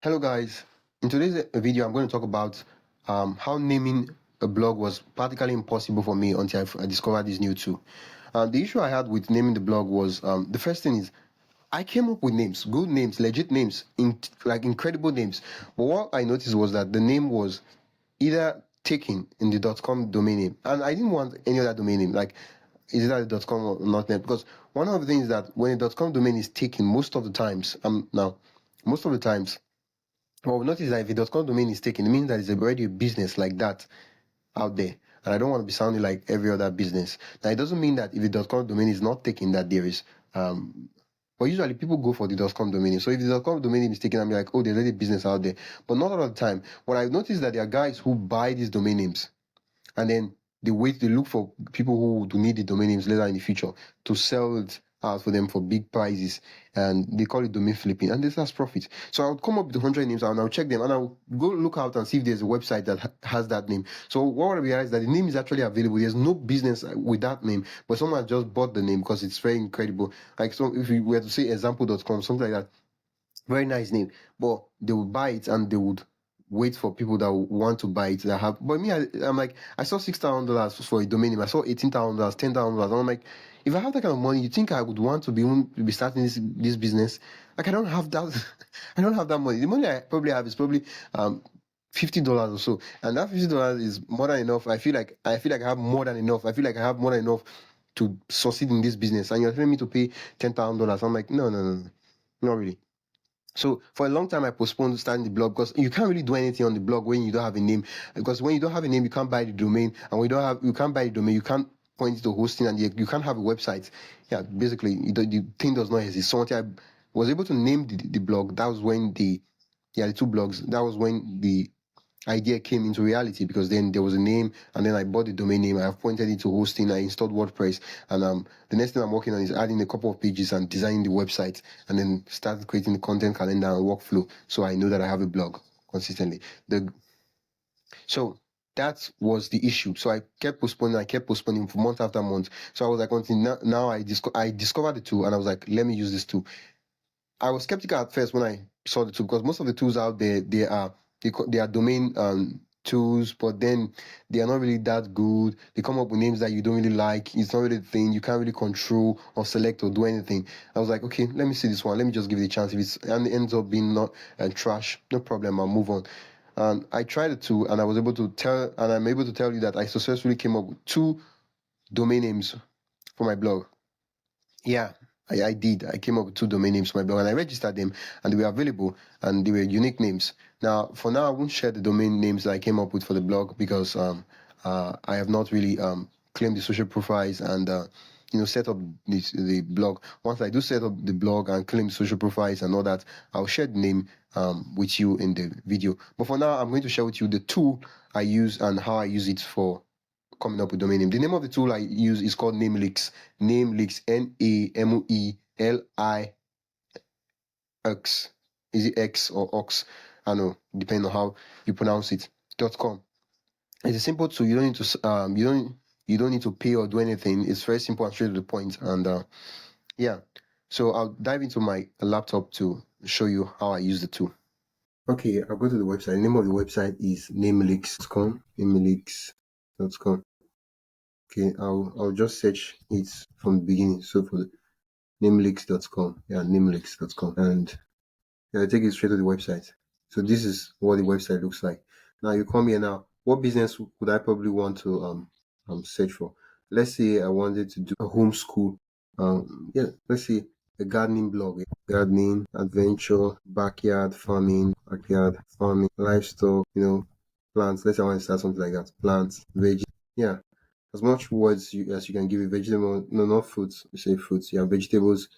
Hello guys, in today's video I'm going to talk about how naming a blog was practically impossible for me until I discovered this new tool. The issue I had with naming the blog was the first thing is I came up with names, good names, legit names, like incredible names. But what I noticed was that the name was either taken in the .com domain name, and I didn't want any other domain name. Like, is it that .com or not .net? Because one of the things that when a .com domain is taken, most of the times, most of the times well, notice that if a .com domain is taken, it means that there's already a business like that out there. And I don't want to be sounding like every other business. Now, it doesn't mean that if a .com domain is not taken, that there is. But usually people go for the .com domain. So if the .com domain is taken, I'm like, oh, there's already business out there. But not all the time. What I've noticed that there are guys who buy these domain names and then they look for people who do need the domain names later in the future to sell it out for them for big prices, and they call it domain flipping, and this has profit. So I'll come up with 100 names and I'll check them and I'll go look out and see if there's a website that has that name. So what I realized that the name is actually available. There's no business with that name, but someone just bought the name because it's very incredible. Like, so if we were to say example.com, something like that, very nice name, but they would buy it and they would wait for people that want to buy it that have. But me, I'm like, I saw $6,000 for a domain name. I saw $18,000, $10,000. I'm like, if I have that kind of money, you think I would want to be starting this business? Like, I don't have that. I don't have that money. The money I probably have is probably $50 or so, and that $50 is more than enough. I feel like I have more than enough. I feel like I have more than enough to succeed in this business. And you're telling me to pay $10,000? I'm like, no, no, no, no, not really. So for a long time, I postponed starting the blog because you can't really do anything on the blog when you don't have a name. Because when you don't have a name, you can't buy the domain, and when you can't buy the domain, you can't point it to hosting, and you can't have a website. Yeah, basically, the thing does not exist. So until I was able to name the blog, that was when the two blogs. That was when the idea came into reality, because then there was a name and then I bought the domain name. I've pointed it to hosting. I installed WordPress, and the next thing I'm working on is adding a couple of pages and designing the website, and then start creating the content calendar and workflow, so I know that I have a blog consistently. The so that was the issue. So I kept postponing for month after month. So I was like, until now I discovered the tool, and I was like, let me use this tool. I was skeptical at first when I saw the tool, because most of the tools out there, they are domain tools, but then they are not really that good. They come up with names that you don't really like. It's not really the thing. You can't really control or select or do anything. I was like, okay, let me see this one. Let me just give it a chance. If it ends up being not trash, no problem. I'll move on. And I tried it too, and I'm able to tell you that I successfully came up with 2 domain names for my blog. Yeah, I did. I came up with 2 domain names for my blog, and I registered them, and they were available, and they were unique names. Now, for now, I won't share the domain names that I came up with for the blog, because I have not really claimed the social profiles and set up the blog. Once I do set up the blog and claim social profiles and all that, I'll share the name with you in the video. But for now, I'm going to share with you the tool I use and how I use it for coming up with domain name. The name of the tool I use is called Namelix. Namelix, Namelix. Is it X or Ox? I don't know, depending on how you pronounce it. .com. It's a simple tool. You don't need to you don't need to pay or do anything. It's very simple and straight to the point. And yeah, so I'll dive into my laptop to show you how I use the tool. Okay, I'll go to the website. The name of the website is namelix.com. Namelix.com. Okay, I'll just search it from the beginning. So for the namelix.com, yeah, namelix.com, and yeah, take it straight to the website. So this is what the website looks like. Now you come here now. What business would I probably want to search for? Let's say I wanted to do a homeschool. Yeah, let's say a gardening blog, gardening, adventure, backyard farming, livestock, plants. Let's say I want to start something like that. Plants, veg. Yeah, as much words as you can give a vegetable. No, not fruits. You say fruits. Yeah, vegetables.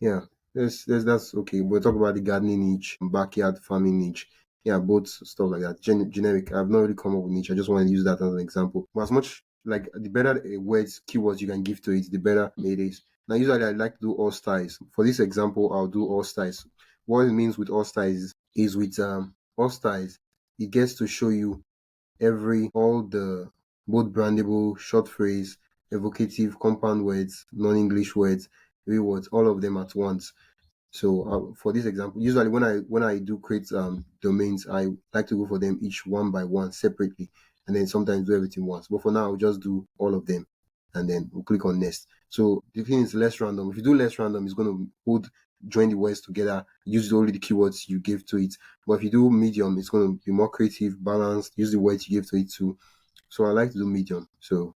Yeah, that's okay. We'll talk about the gardening niche, backyard farming niche. Yeah, both stuff like that. Generic. I've not really come up with niche. I just want to use that as an example. But as much like the better keywords you can give to it, the better it is. Now, usually I like to do all styles. For this example, I'll do all styles. What it means with all styles is with all styles, it gets to show you all the both brandable, short phrase, evocative, compound words, non-English words, real words, all of them at once. So for this example, usually when I do create domains, I like to go for them each one by one separately, and then sometimes do everything once. But for now, I'll just do all of them, and then we'll click on next. So the thing is less random. If you do less random, it's going to join the words together, use only the keywords you give to it. But if you do medium, it's going to be more creative, balanced, use the words you give to it too. So I like to do medium. So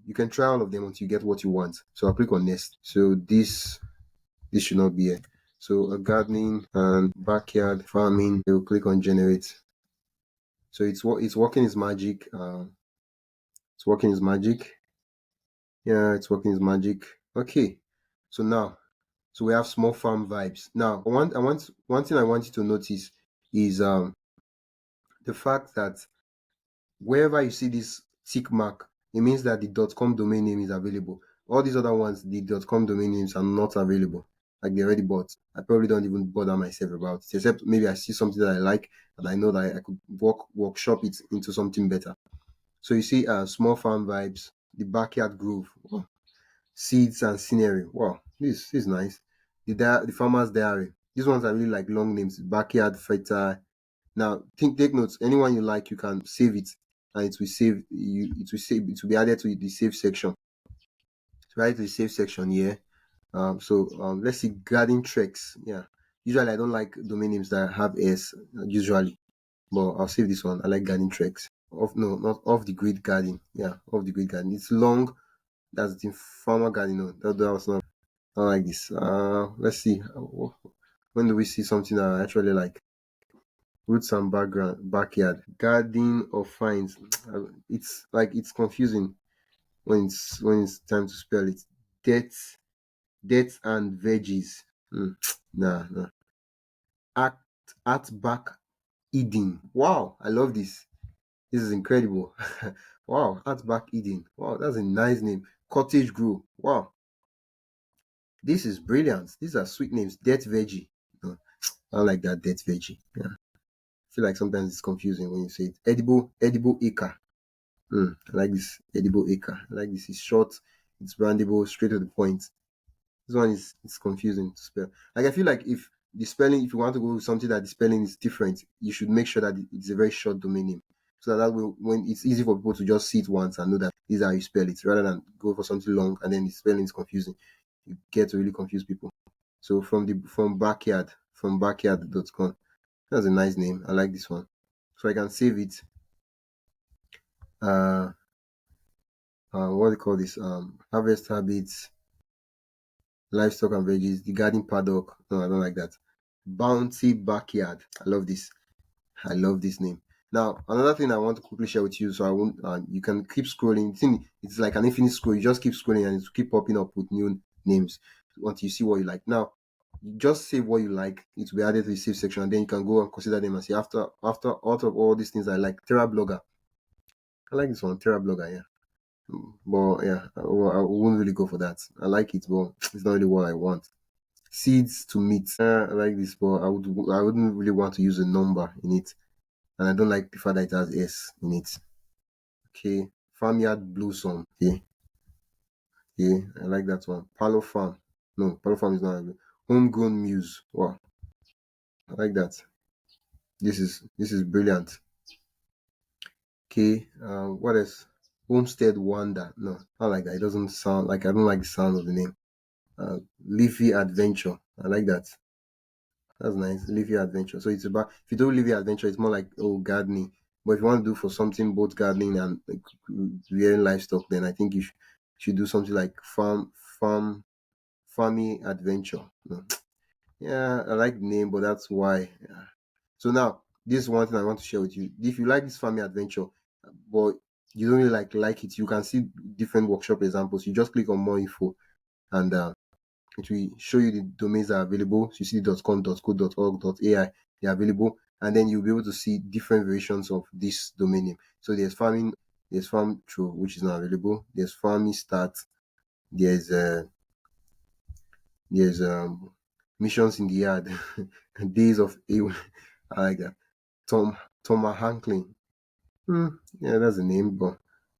you can try all of them until you get what you want. So I'll click on next. So this should not be it. So a gardening and backyard farming, you click on generate. So it's working its magic. It's working its magic. Yeah, it's working its magic. Okay. So now, so we have small farm vibes. Now, one thing I want you to notice is the fact that wherever you see this tick mark, it means that the .com domain name is available. All these other ones, the .com domain names are not available. Like they already bought. I probably don't even bother myself about it, except maybe I see something that I like and I know that I could workshop it into something better. So you see, small farm vibes, the backyard groove, oh, seeds and scenery. Wow, this is nice. The farmer's diary. These ones are really like long names. Backyard fertile. Now, take notes. Anyone you like, you can save it, and it will save you. It will save. It will be added to the save section. So right to the save section here. Let's see garden treks. Yeah. Usually, I don't like domain names that have s. Usually, but I'll save this one. I like garden treks. Not off the grid garden. Yeah, off the grid garden. It's long. That's the farmer garden. No, that was not. I like this. Let's see. When do we see something that I actually like? Roots and backyard garden of finds. It's confusing when it's time to spell it. Dates and veggies. Nah. Art art back Eden. Wow, I love this. This is incredible. Wow, art back Eden. Wow, that's a nice name. Cottage grow. Wow, this is brilliant. These are sweet names. Dead veggie. No, I don't like that dead veggie. Yeah, I feel like sometimes it's confusing when you say it. Edible acre. I like this edible acre. I like this. It's short, it's brandable, straight to the point. This one is it's confusing to spell. Like I feel like if the spelling, if you want to go with something that the spelling is different, you should make sure that it's a very short domain name. So that way, when it's easy for people to just see it once and know that this is how you spell it, rather than go for something long and then the spelling is confusing. You get to really confuse people. So from backyard.com. That's a nice name. I like this one. So I can save it. Uh what do you call this? Harvest habits, livestock and veggies, the garden paddock. No, I don't like that. Bounty backyard. I love this. I love this name. Now, another thing I want to quickly share with you, so I won't. You can keep scrolling. It's like an infinite scroll. You just keep scrolling, and it will keep popping up with new names until you see what you like. Now, you just save what you like. It will be added to the save section, and then you can go and consider them and say after out of all these things I like, Terra Blogger. I like this one, Terra Blogger. Yeah. But yeah, I wouldn't really go for that. I like it, but it's not really what I want. Seeds to meat. I like this, but I wouldn't really want to use a number in it, and I don't like the fact that it has S in it. Okay, farmyard blossom. I like that one. Palo farm. No, Palo farm is not available. Homegrown muse. Wow, I like that. This is brilliant. Okay, what else? Homestead Wonder. No, I like that. It doesn't sound like I don't like the sound of the name. Leafy Adventure. I like that. That's nice. Leafy Adventure. So it's about if you do Leafy Adventure, it's more like gardening. But if you want to do for something both gardening and like, rearing livestock, then I think you should do something like farming adventure. No. Yeah, I like the name, but that's why. Yeah. So now this is one thing I want to share with you. If you like this farming adventure, but you don't really like it, you can see different workshop examples. You just click on more info and it will show you the domains that are available. So you see .com, .co, .org, .ai, they're available, and then you'll be able to see different versions of this domain name. So there's farm true, which is not available. There's farming start. There's missions in the yard, days of a. I like that. Thomas Hanklin. Yeah, that's the name, but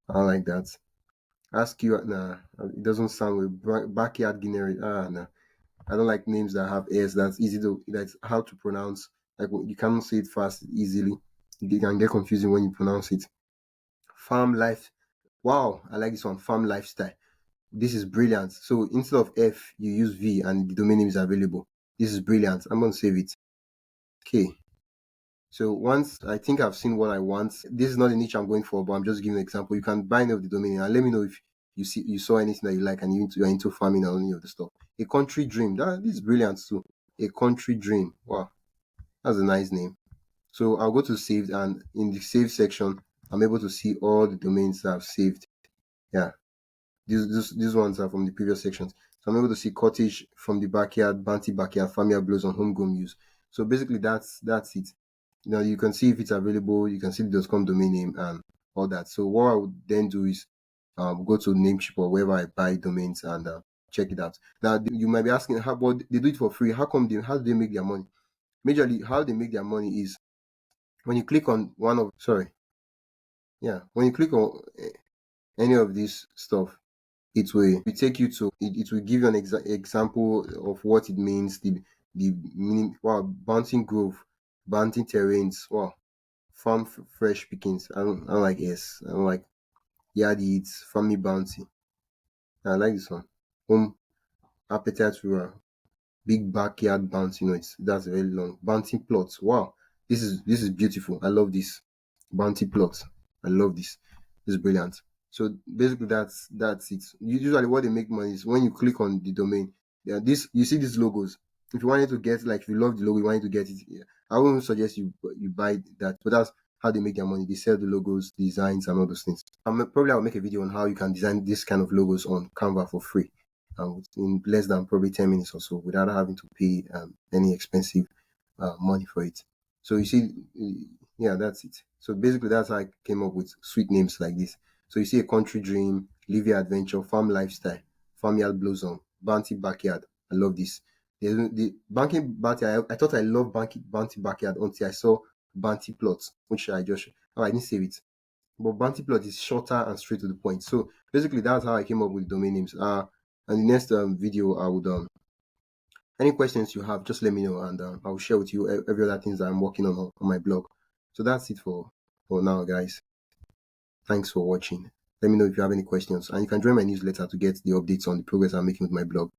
I like that. Ask you, nah, it doesn't sound with backyard Guinea. Nah. I don't like names that have s that's hard to pronounce. Like you cannot say it fast easily. It can get confusing when you pronounce it. Farm life. Wow, I like this one. Farm lifestyle. This is brilliant. So instead of F, you use V and the domain name is available. This is brilliant. I'm going to save it. Okay. So once I think I've seen what I want, this is not the niche I'm going for, but I'm just giving an example. You can buy any of the domain name and let me know if you saw anything that you like and you're into farming or any of the stuff. A country dream. This is brilliant too. A country dream. Wow. That's a nice name. So I'll go to saved, and in the save section, I'm able to see all the domains that I've saved. Yeah. These ones are from the previous sections. So I'm able to see cottage from the backyard, Banty backyard, farmyard blows on homegrown use. So basically that's it. You can see if it's available, you can see the .com domain name and all that. So what I would then do is go to Namecheap or wherever I buy domains and check it out. Now you might be asking, how about they do it for free? How do they make their money? Majorly, how they make their money is when you click on when you click on any of this stuff, it will take you to it will give you an example of what it means, the meaning. Wow, bouncing grove, bouncing terrains. Wow, farm fresh pickings. I don't like I don't like yard eats, family bounty. I like this one. Home appetite rural, big backyard bounty. That's very long. Bounty plots. Wow, this is beautiful. I love this. Bounty plots. I love this. This is brilliant. So basically, that's it. Usually, what they make money is when you click on the domain. Yeah, you see these logos. If you wanted to get, like, if you love the logo, you wanted to get it. Yeah, I wouldn't suggest you buy that, but that's how they make their money. They sell the logos, designs, and all those things. I'll make a video on how you can design this kind of logos on Canva for free, in less than probably 10 minutes or so, without having to pay any expensive money for it. So you see, yeah, that's it. So basically, that's how I came up with sweet names like this. So you see a country dream, live your adventure, farm lifestyle, farmyard blossom, bounty backyard. I love this. The banking backyard. I thought I loved bounty backyard until I saw bounty plots, which I didn't save it. But bounty plot is shorter and straight to the point. So basically, that's how I came up with domain names. And the next video, I would any questions you have, just let me know, and I will share with you every other things that I'm working on my blog. So that's it for now, guys. Thanks for watching. Let me know if you have any questions, and you can join my newsletter to get the updates on the progress I'm making with my blog.